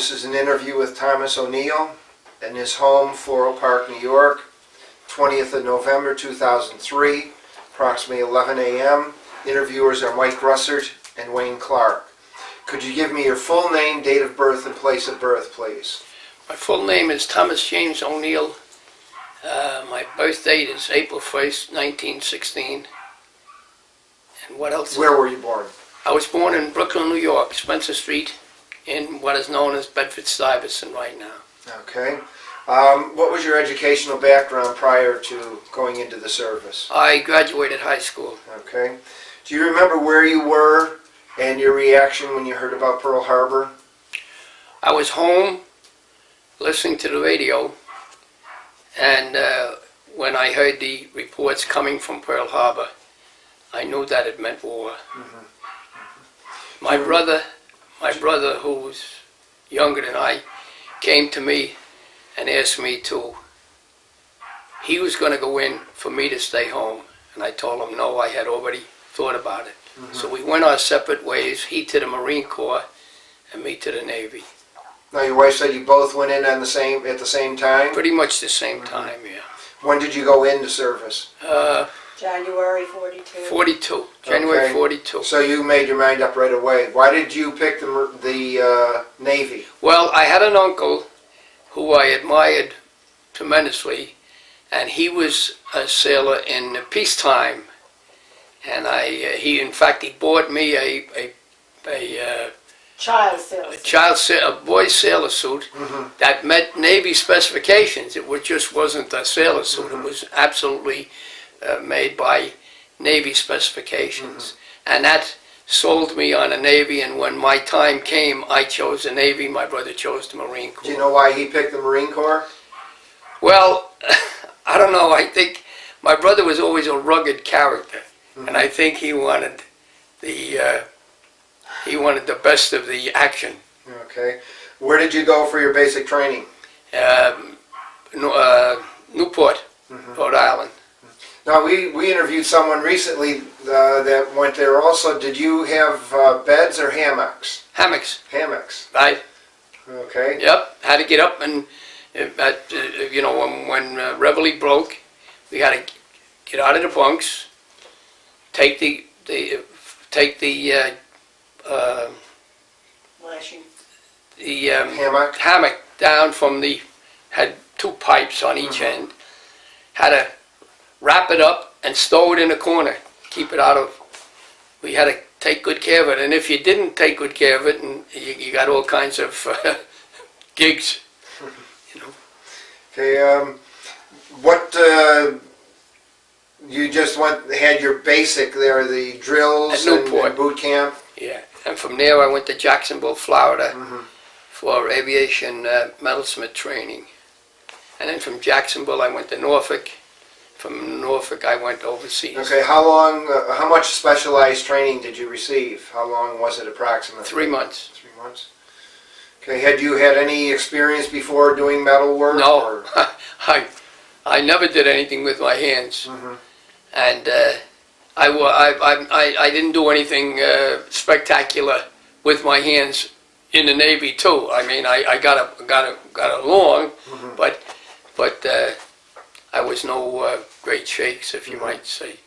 This is an interview with Thomas O'Neill in his home, Floral Park, New York, 20th of November 2003, approximately 11 a.m. Interviewers are Mike Russert and Wayne Clark. Could you give me your full name, date of birth, and place of birth, please? My full name is Thomas James O'Neill. My birth date is April 1st, 1916. And what else? Where were you born? I was born in Brooklyn, New York, Spencer Street, in what is known as Bedford-Stuyvesant right now. Okay. What was your educational background prior to going into the service? I graduated high school. Okay. Do you remember where you were and your reaction when you heard about Pearl Harbor? I was home listening to the radio, and when I heard the reports coming from Pearl Harbor, I knew that it meant war. Mm-hmm. My brother, who was younger than I, came to me and asked me to, he was going to go in for me to stay home. And I told him no, I had already thought about it. Mm-hmm. So we went our separate ways, he to the Marine Corps and me to the Navy. Now your wife said you both went in on at the same time? Pretty much the same time, yeah. When did you go into service? January 42. 42. January Okay. 42. So you made your mind up right away. Why did you pick the Navy? Well, I had an uncle who I admired tremendously, and he was a sailor in peacetime. And he bought me a boy's sailor suit that met Navy specifications. It just wasn't a sailor suit. It was absolutely made by Navy specifications. And that sold me on a Navy, and when my time came, I chose the Navy. My brother chose the Marine Corps. Do you know why he picked the Marine Corps? Well, I don't know. I think my brother was always a rugged character, and I think he wanted the best of the action. Okay. Where did you go for your basic training? Newport, Rhode Island. Now, we interviewed someone recently that went there also. Did you have beds or hammocks? Hammocks. Hammocks. Right. Okay. Yep. Had to get up, and when Reveille broke, we had to get out of the bunks, take the hammock down from had two pipes on each end. Had to wrap it up and stow it in a corner. Keep it out of. We had to take good care of it, and if you didn't take good care of it, and you got all kinds of gigs. Okay. What you just had your basic there, the drills and boot camp? Yeah, and from there I went to Jacksonville, Florida for aviation metalsmith training. And then from Jacksonville I went to Norfolk. From Norfolk I went overseas. Okay, how much specialized training did you receive? How long was it approximately? 3 months. 3 months. Okay, had you had any experience before doing metal work? No, I never did anything with my hands. And I didn't do anything spectacular with my hands in the Navy too. I mean, I got along, but I was no great shakes, if you might say.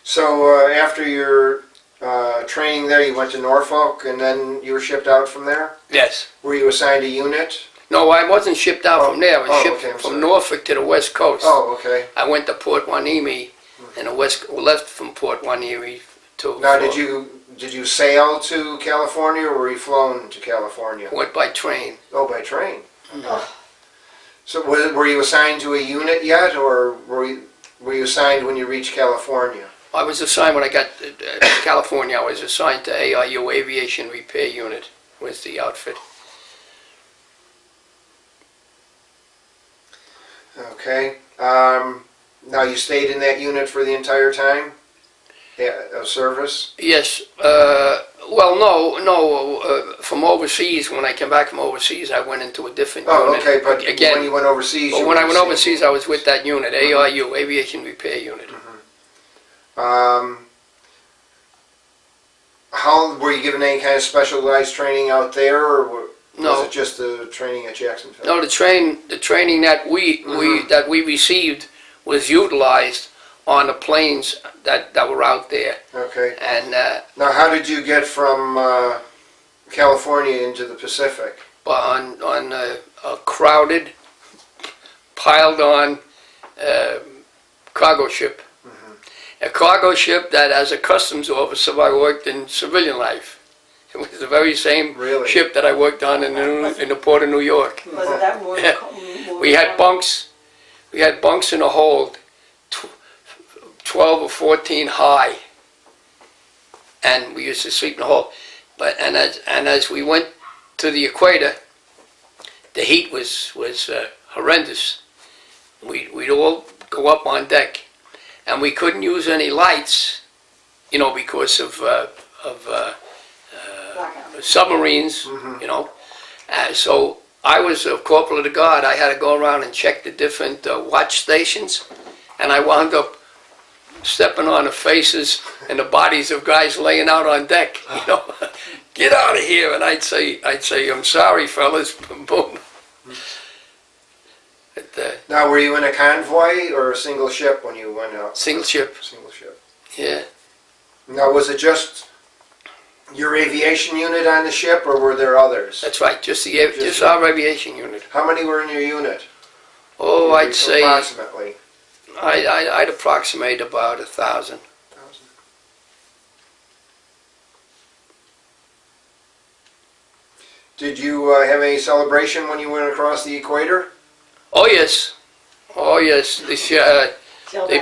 So after your training there, you went to Norfolk, and then you were shipped out from there? Yes. Were you assigned a unit? No, I wasn't shipped out from there. I was shipped from Norfolk to the West Coast. Oh, okay. I went to Port Hueneme, and left from Port Hueneme to. Now, did you sail to California, or were you flown to California? Went by train. Oh, by train. So were you assigned to a unit yet, or were you assigned when you reached California? I was assigned when I got to California. I was assigned to ARU Aviation Repair Unit with the outfit. Okay. Now you stayed in that unit for the entire time of service? Yes. Well, no. From overseas, when I came back from overseas, I went into a different unit. Oh, okay. But again, when you went overseas, when I went overseas, I was with that unit, ARU Aviation Repair Unit. How were you given any kind of specialized training out there, or No. Was it just the training at Jacksonville? No, the training that we received was utilized on the planes that were out there. Okay. And Now, how did you get from California into the Pacific? on a crowded, piled on cargo ship. A cargo ship that, as a customs officer, I worked in civilian life. It was the very same Really? ship that I worked on in the port of New York. Was it that more? We had bunks. We had bunks in a hold, 12 or 14 high, and we used to sleep in the hold. But as we went to the equator, the heat was horrendous. We'd all go up on deck, and we couldn't use any lights, because of submarines, so I was a corporal of the guard. I had to go around and check the different watch stations, and I wound up stepping on the faces and the bodies of guys laying out on deck. Get out of here! And I'd say, I'm sorry, fellas. Boom. But, Now, were you in a convoy or a single ship when you went out? single ship. Single ship. Yeah. Now, was it just your aviation unit on the ship, or were there others? That's right. Just our aviation unit. How many were in your unit? Oh, I'd say approximately. I'd approximate about 1,000. Did you have any celebration when you went across the equator? Oh yes, the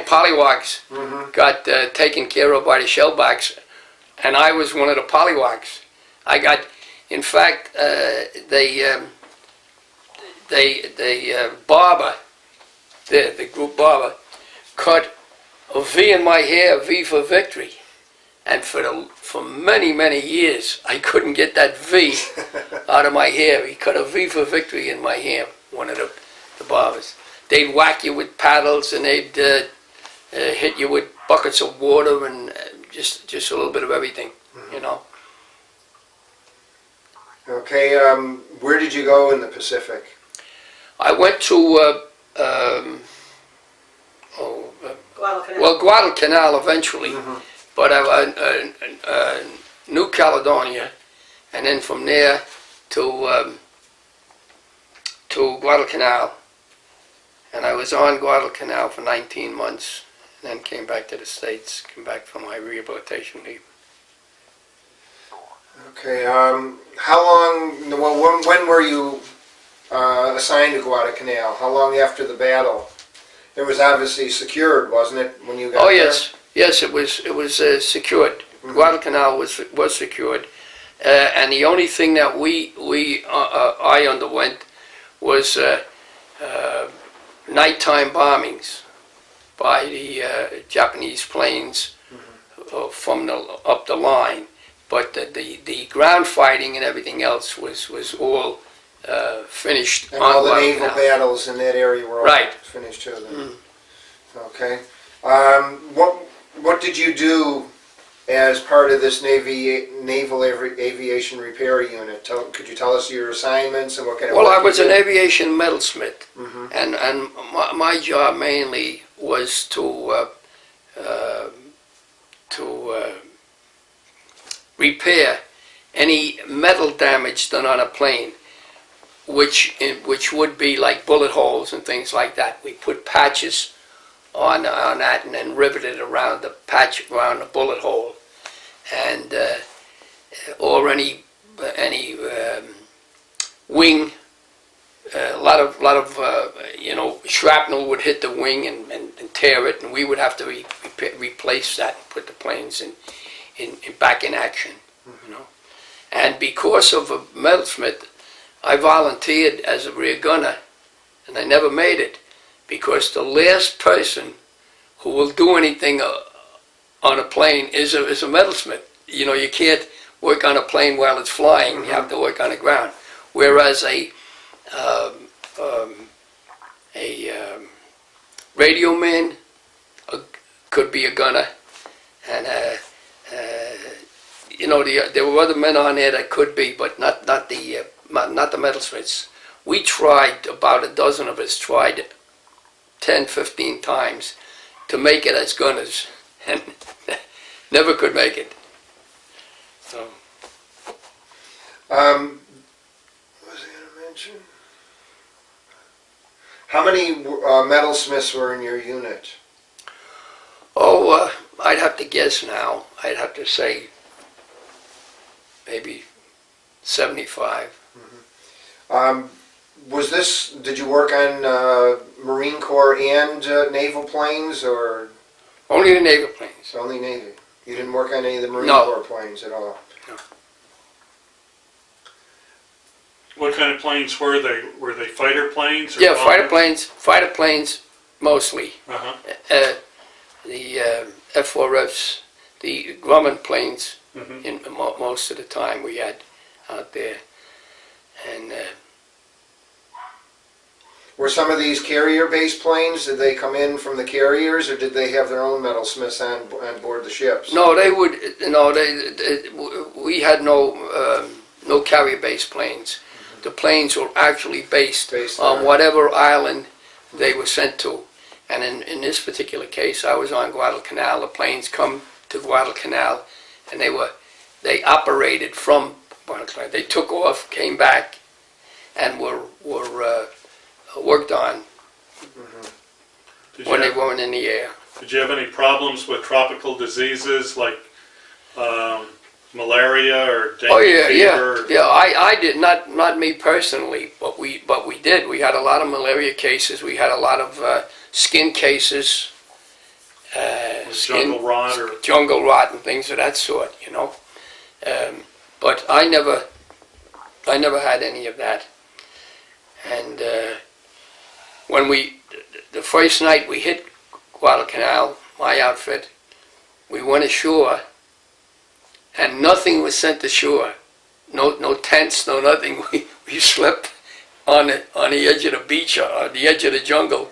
pollywogs got taken care of by the shellbacks, and I was one of the pollywogs. I got, in fact, barber, the group barber, cut a V in my hair, V for victory, and for many years I couldn't get that V out of my hair. He cut a V for victory in my hair, one of the barbers. They'd whack you with paddles, and they'd hit you with buckets of water, and just a little bit of everything, Okay, where did you go in the Pacific? I went to Guadalcanal eventually, but New Caledonia, and then from there to Guadalcanal. And I was on Guadalcanal for 19 months, and then came back to the States, came back from my rehabilitation leave. Okay, how long, when were you assigned to Guadalcanal? How long after the battle? It was obviously secured, wasn't it, when you got there? Oh yes, it was secured. Guadalcanal was secured, and the only thing that I underwent was nighttime bombings by the Japanese planes from up the line. But the ground fighting and everything else was all finished. And all the naval battles in that area were all finished too. Then. Okay. What did you do as part of this Naval Aviation Repair Unit? Could you tell us your assignments and what kind of work I was you an did? aviation metalsmith, and my job mainly was to repair any metal damage done on a plane, which would be like bullet holes and things like that. We put patches on that and then riveted around the patch around the bullet hole, and or any wing. A lot of shrapnel would hit the wing and tear it, and we would have to replace that and put the planes back in action. And because of a metalsmith, I volunteered as a rear gunner, and I never made it, because the last person who will do anything on a plane is a metalsmith. You can't work on a plane while it's flying. You have to work on the ground. Whereas a radio man could be a gunner, and you know, there were other men on there that could be, but not the Metalsmiths. We tried, about a dozen of us tried 10, 15 times to make it as gunners, and never could make it. So. What was I going to mention? How many metalsmiths were in your unit? Oh, I'd have to guess now. I'd have to say maybe 75. Did you work on Marine Corps and naval planes, or Only the naval planes. only Navy? You didn't work on any of the Marine No. Corps planes at all? No. What kind of planes were they? Were they fighter planes? Or Yeah, fighter bombers? planes mostly. Uh-huh. The F-4Fs, the Grumman planes, Mhm. in most of the time we had out there. And Were some of these carrier-based planes, did they come in from the carriers, or did they have their own metalsmiths on board the ships? no, they would, we had no carrier-based planes. The planes were actually based Based on on- whatever island they were sent to. And in this particular case, I was on Guadalcanal. The planes come to Guadalcanal, and they operated from Guadalcanal. They took off, came back, and were worked on Did when you they have, weren't in the air. did you have any problems with tropical diseases like malaria or dengue Oh yeah, fever? yeah. I did not me personally, but we did. We had a lot of malaria cases. We had a lot of skin cases, Jungle rot or jungle rot and things of that sort. You know, but I never had any of that. And when the first night we hit Guadalcanal, my outfit, we went ashore, and nothing was sent ashore. No tents, no nothing. We slept on the edge of the beach, or the edge of the jungle.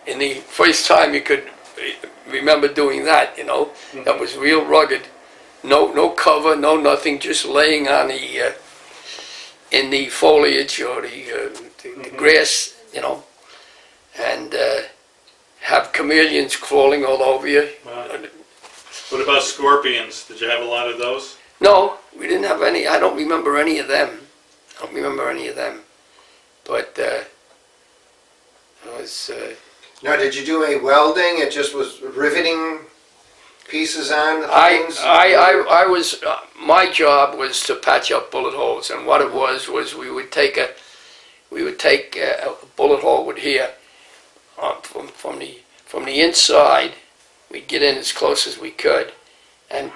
And the first time you could remember doing that, you know, that was real rugged. No cover, no nothing, just laying on the in the foliage or the grass, you know, and have chameleons crawling all over you. what about scorpions? Did you have a lot of those? No, we didn't have any. I don't remember any of them. But it was. Now, did you do any welding? It just was riveting pieces on the things? I was. My job was to patch up bullet holes, and what it was we would take a bullet hole would here from the inside. We'd get in as close as we could, and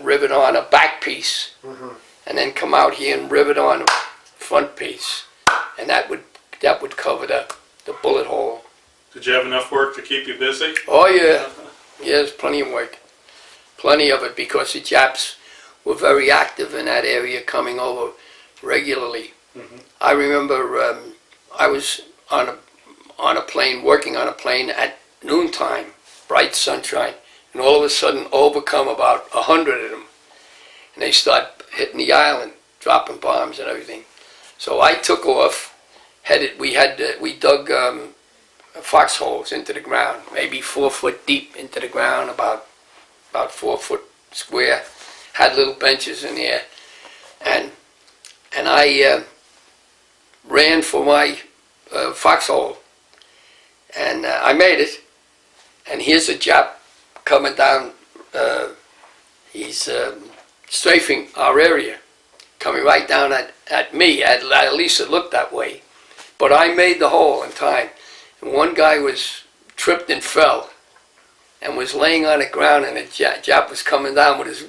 rivet on a back piece, and then come out here and rivet on a front piece, and that would cover the bullet hole. Did you have enough work to keep you busy? Oh yeah, there's plenty of work, plenty of it, because the Japs were very active in that area, coming over regularly. I remember I was on a plane, working on a plane at noontime, bright sunshine, and all of a sudden overcome about 100 of them, and they start hitting the island, dropping bombs and everything. So I took off, we dug foxholes into the ground, maybe 4 foot deep into the ground, about 4 foot square, had little benches in there, and I ran for my foxhole, and I made it, and here's a Jap coming down, he's strafing our area, coming right down at me, at least it looked that way, but I made the hole in time, and one guy was tripped and fell, and was laying on the ground, and a Jap was coming down with his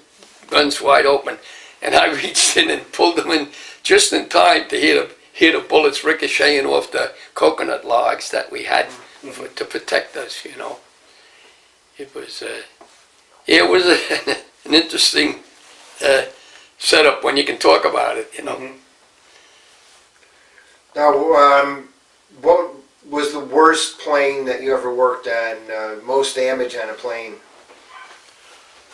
guns wide open, and I reached in and pulled him in just in time to hear the bullets ricocheting off the coconut logs that we had to protect us, you know. It was an interesting setup when you can talk about it, you know. Now, what was the worst plane that you ever worked on, most damage on a plane?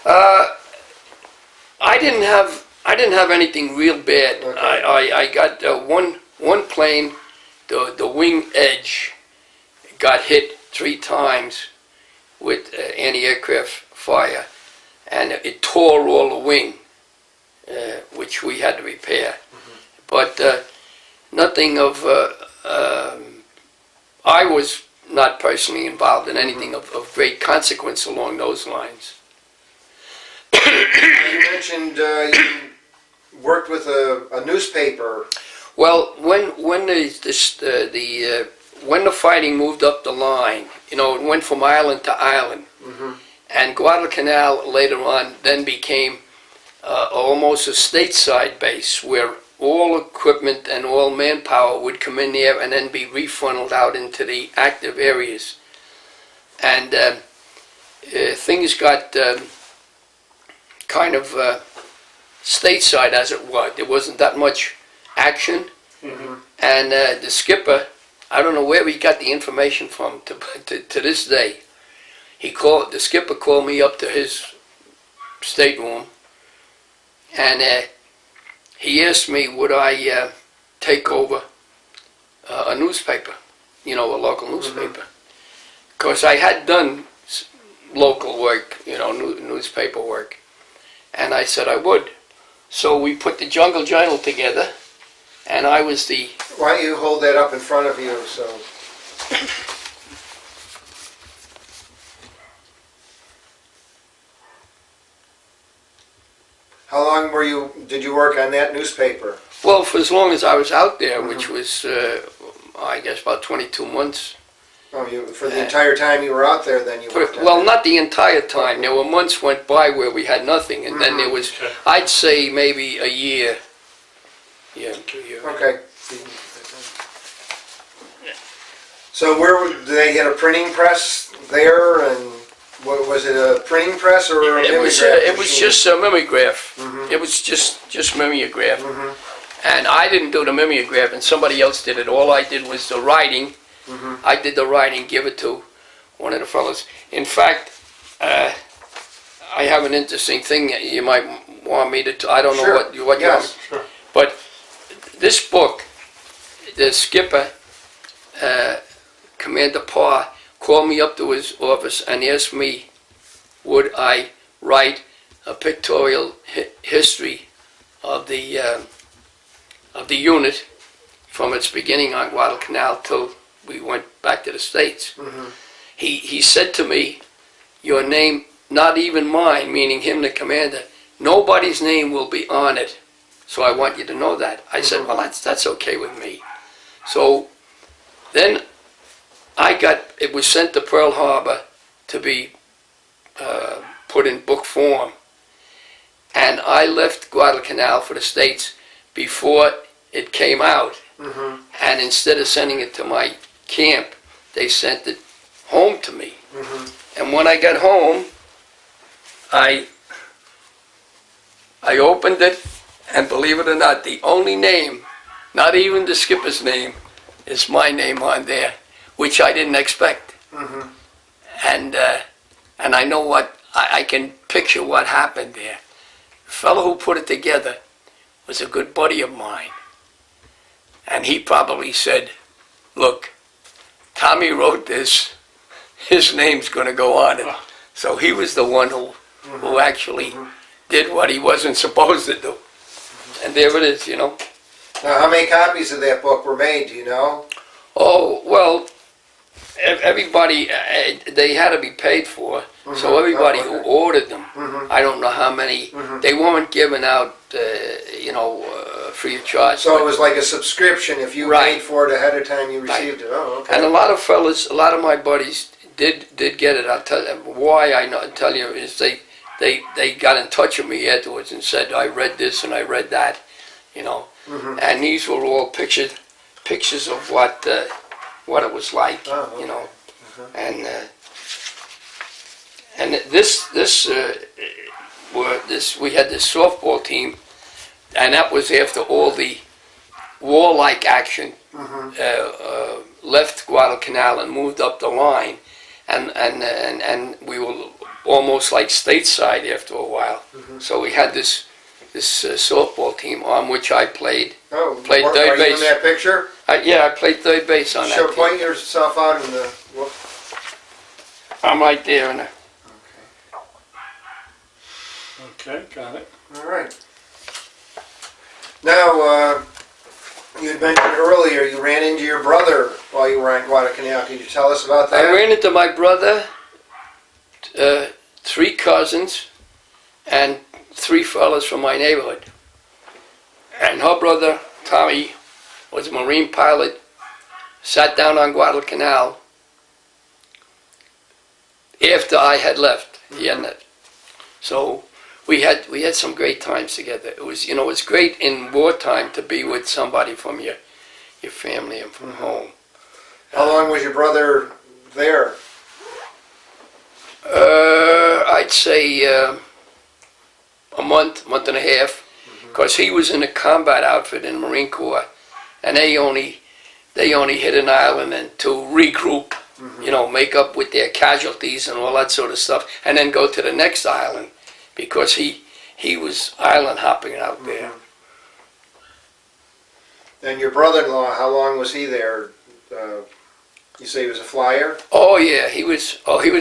I I didn't have anything real bad. Okay. I got one plane, the wing edge got hit 3 times with anti-aircraft fire, and it tore all the wing, which we had to repair. But nothing of, I was not personally involved in anything of great consequence along those lines. You mentioned you worked with a newspaper. Well, when the fighting moved up the line, it went from island to island, and Guadalcanal later on then became almost a stateside base where all equipment and all manpower would come in there and then be refunneled out into the active areas. And things got kind of stateside, as it was. There wasn't that much action. And the skipper, I don't know where he got the information from to this day. The skipper called me up to his stateroom, and he asked me would I take over a newspaper, a local newspaper. Because I had done local work, newspaper work, and I said I would. So we put the Jungle Journal together, and I was the... Why don't you hold that up in front of you? So. How long did you work on that newspaper? Well, for as long as I was out there, which was, I guess, about 22 months. Oh, for the entire time you were out there, then you worked on Well, that. not the entire time. There were months went by where we had nothing, and then there was, I'd say, maybe a year. Yeah, 2 years. Okay. So did they get a printing press there, and was it a printing press or a mimeograph It was machine? just a mimeograph. It was just mimeograph. And I didn't do the mimeograph, and somebody else did it. All I did was the writing. I did the writing, give it to one of the fellows. In fact, I have an interesting thing that you might want me to. I don't know what you Yes. but this book, the skipper, Commander Parr, called me up to his office and asked me would I write a pictorial history of the unit from its beginning on Guadalcanal till we went back to the States. He said to me, your name, not even mine, meaning him, the commander, nobody's name will be on it, so I want you to know that. I said, well, that's okay with me. So then it was sent to Pearl Harbor to be put in book form, and I left Guadalcanal for the States before it came out. And instead of sending it to my camp, they sent it home to me. And when I got home, I opened it, and believe it or not, the only name, not even the skipper's name, is my name on there, which I didn't expect. And I know I can picture what happened there. The fellow who put it together was a good buddy of mine. And he probably said, look, Tommy wrote this, his name's going to go on it. So he was the one who actually did what he wasn't supposed to do. And there it is, Now, how many copies of that book were made, do you know? Oh, well, everybody, they had to be paid for. So everybody who ordered them, I don't know how many, they weren't given out, free of charge. So it was like a subscription. If you paid for it ahead of time, you received it. Oh, okay. And a lot of fellas, a lot of my buddies did get it. I'll tell you why. Tell you is they got in touch with me afterwards and said, I read this and I read that, And these were all pictures of what it was like, And this we had this softball team, and that was after all the warlike action left Guadalcanal and moved up the line, and we were almost like stateside after a while. So we had this softball team on which I played. Oh, Played are third you in base. that picture? I played third base on Show, that team. point yourself out in the, whoop. I'm right there in the, Okay, got it. All right. Now, you had mentioned earlier you ran into your brother while you were on Guadalcanal. Could you tell us about I that? ran into my brother, 3 cousins, and 3 fellas from my neighborhood. And her brother, Tommy, was a Marine pilot, sat down on Guadalcanal after I had left. He hadn't. So we had some great times together. It was, it's great in wartime to be with somebody from your family and from home. How long was your brother there? I'd say a month and a half, because he was in a combat outfit in the Marine Corps, and they only hit an island and to regroup, make up with their casualties and all that sort of stuff, and then go to the next island, because he was island hopping out there. And your brother-in-law, how long was he there? You say he was a flyer? Oh yeah, he was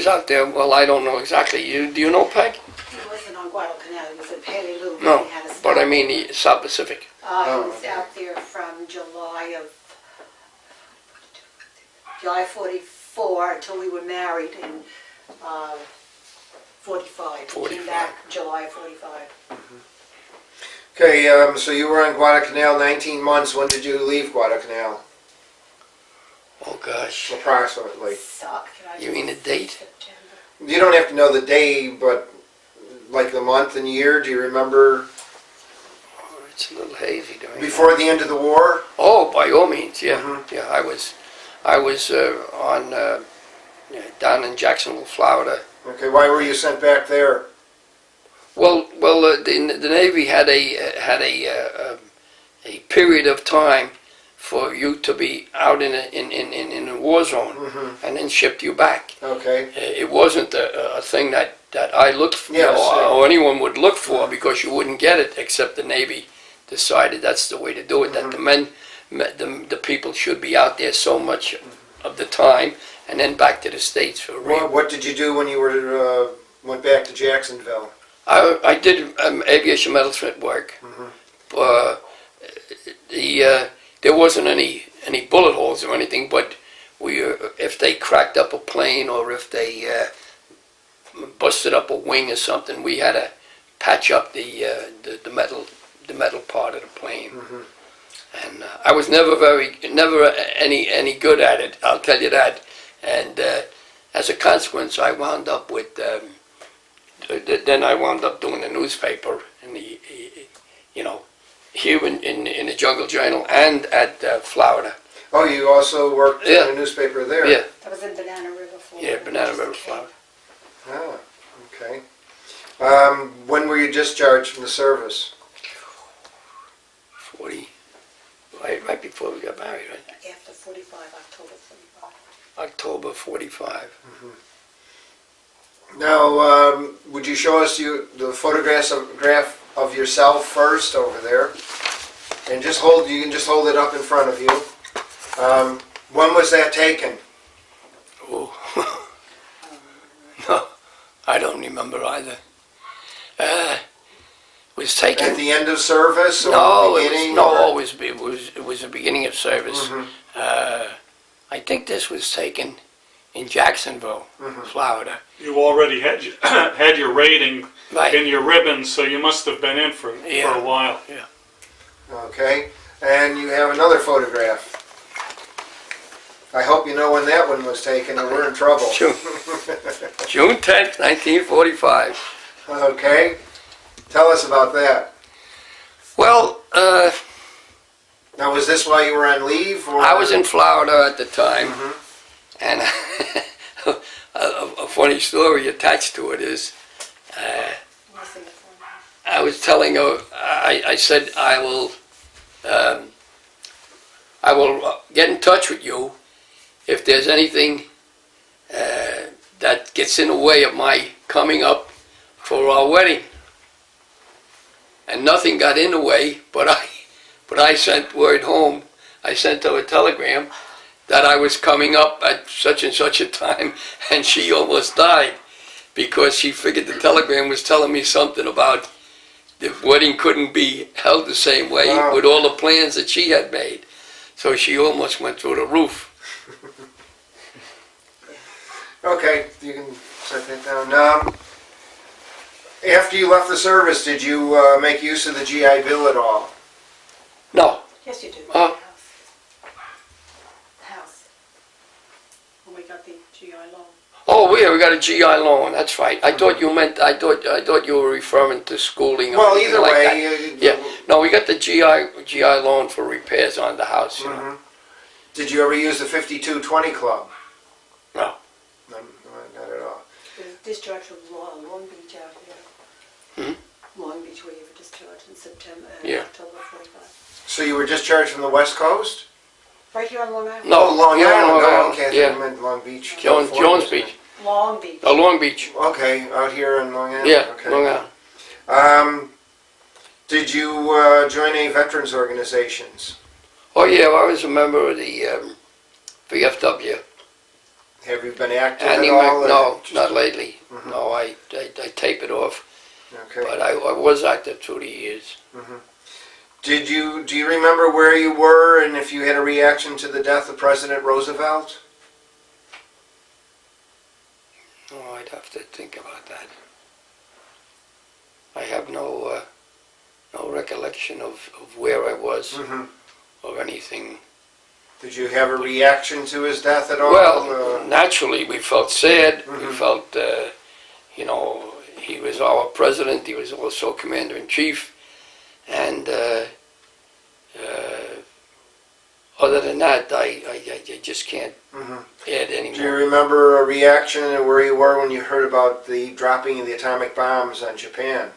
out there. Well, I don't know exactly. Do you know, Peg? He wasn't on Guadalcanal, he was in Peleliu. No, He had a but I stop. mean the South Pacific. He was out there from July 44 until we were married in 45. He came back July 45. Okay, so you were on Guadalcanal 19 months. When did you leave Guadalcanal? Oh gosh, Approximately. Suck. you mean the date? September. You don't have to know the day, but like the month and year, do you remember? Oh, it's a little hazy doing Before the end of the war? Oh, by all means, yeah, Mhm. yeah. I was down in Jacksonville, Florida. Okay, why were you sent back there? Well, the Navy had a period of time for you to be out in a war zone, and then shipped you back. Okay. It wasn't a thing that I looked for, Yes, or anyone would look for, because you wouldn't get it, except the Navy decided that's the way to do it, that the men, the people should be out there so much of the time, and then back to the States for What did you do when you were went back to Jacksonville? I did aviation Metalsmith work. There wasn't any bullet holes or anything, but if they cracked up a plane, or if they busted up a wing or something, we had to patch up the metal part of the plane. And I was never any good at it, I'll tell you that. And as a consequence, I wound up with. Then I wound up doing the newspaper in the, here in the Jungle Journal and at Florida. Oh, you also worked in a newspaper there? Yeah, That was in Banana River, Florida. yeah, Banana River, Florida. Ah, okay. When were you discharged from the service? 40, right before we got married, right? After 45, October 45. October 45. Now, would you show us the photograph of yourself first over there? And you can just hold it up in front of you. When was that taken? Oh, no, I don't remember either. It was taken. At the end of service or No, the it beginning? was it was the beginning of service. Mhm. I think this was taken in Jacksonville, Florida. You already had had your rating Right. in your ribbons, so you must have been in for a while. Okay. And you have another photograph. I hope you know when that one was taken or we're in trouble. June 10th, 1945. Okay. Tell us about that. Well, Now, was this while you were on leave? Or? I was in Florida at the time, and a funny story attached to it is, I was telling her, I said, I will get in touch with you if there's anything that gets in the way of my coming up for our wedding. and nothing got in the way, but I sent word home. I sent her a telegram that I was coming up at such and such a time, and she almost died because she figured the telegram was telling me something about the wedding couldn't be held the same way with all the plans that she had made. So she almost went through the roof. Okay, you can set that down. After you left the service, did you make use of the GI Bill at all? No. Yes, you do. Oh. The house. When we got the GI loan. Oh, yeah, we got a GI loan. That's right. I thought you meant. I thought you were referring to schooling. Or Well, anything either like way. that. Yeah. No, we got the GI loan for repairs on the house. You know. Did you ever use the 5220 club? No. No, not at all. There's discharge from Long Beach out here. Long Beach where you were discharged in September, Yeah. October 45. So you were discharged from the West Coast? Right here on Long Island. No. Oh, Long yeah, Island. Long Oh, Island. okay, I Yeah. thought you meant Long Beach, Jones California. Beach. Long Beach. Long Beach. Okay, out here in Long Island. Yeah. Okay. Long Island. Did you join any veterans organizations? Oh yeah, I was a member of the VFW. Have you been active And at all? or no, just- not lately. No, I tape it off. Okay. But I was active through the years. Do you remember where you were and if you had a reaction to the death of President Roosevelt? Oh, I'd have to think about that. I have no recollection of where I was or anything. Did you have a reaction to his death at all? Well, naturally, we felt sad. We felt, he was our president. He was also commander-in-chief. And other than that, I just can't add any Do you more. remember a reaction and where you were when you heard about the dropping of the atomic bombs on Japan?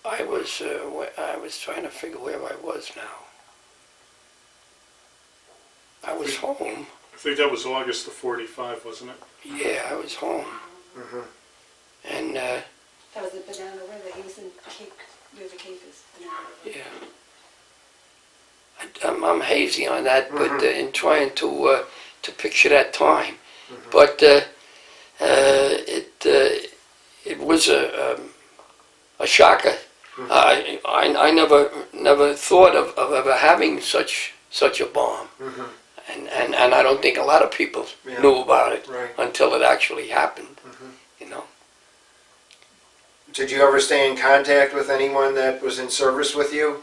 I was trying to figure where I was now. I was home. I think that was August of 45, wasn't it? Yeah, I was home. And That was the Banana River. He was in Cape, River Cape is Banana River. yeah, I'm hazy on that, but in trying to picture that time, but it was a shocker. I never thought of ever having such a bomb, and I don't think a lot of people knew about it until it actually happened. You know. Did you ever stay in contact with anyone that was in service with you?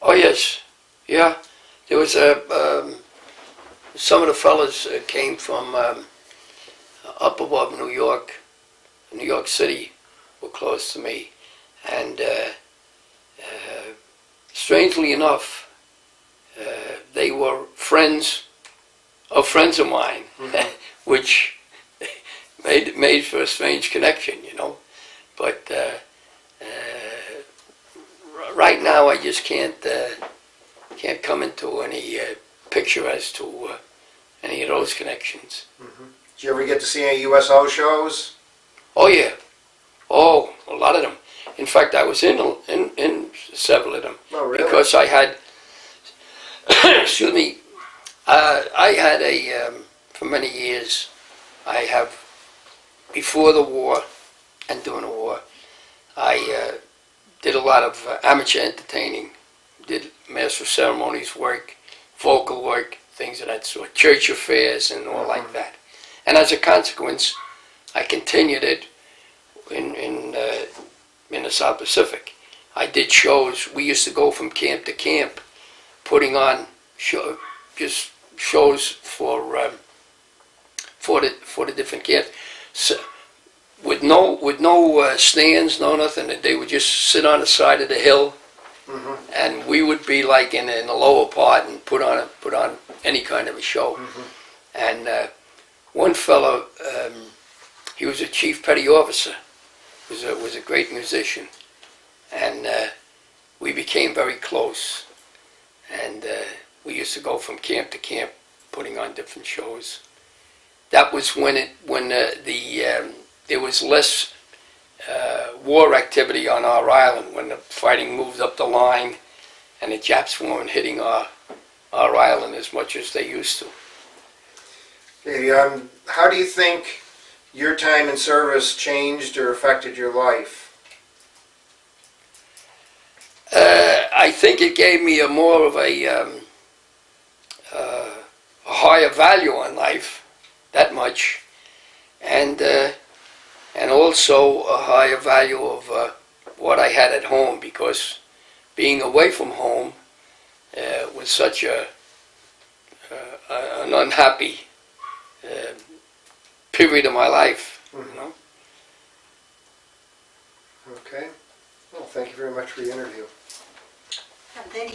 Oh yes, yeah. There was some of the fellas came from up above New York City, were close to me, and strangely enough, they were friends of mine, which made for a strange connection, you know. But right now, I just can't come into any picture as to any of those connections. Did you ever get to see any USO shows? Oh yeah, oh, a lot of them. In fact, I was in several of them. Oh, really? Because I had, excuse me, I had for many years, before the war and during the war, I did a lot of amateur entertaining, did master of ceremonies work, vocal work, things of that sort, church affairs and all like that. And as a consequence, I continued it in the South Pacific. I did shows. We used to go from camp to camp, putting on just shows for the different camps. So, with no stands, no nothing. They would just sit on the side of the hill, and we would be like in the lower part and put on any kind of a show. And one fellow, he was a chief petty officer, was a great musician, and we became very close. And we used to go from camp to camp, putting on different shows. That was when the there was less war activity on our island when the fighting moved up the line, and the Japs weren't hitting our island as much as they used to. Okay, how do you think your time in service changed or affected your life? I think it gave me a more of a higher value on life, that much, and also a higher value of what I had at home, because being away from home was such an unhappy period of my life, you know. Okay. Well, thank you very much for the interview. And then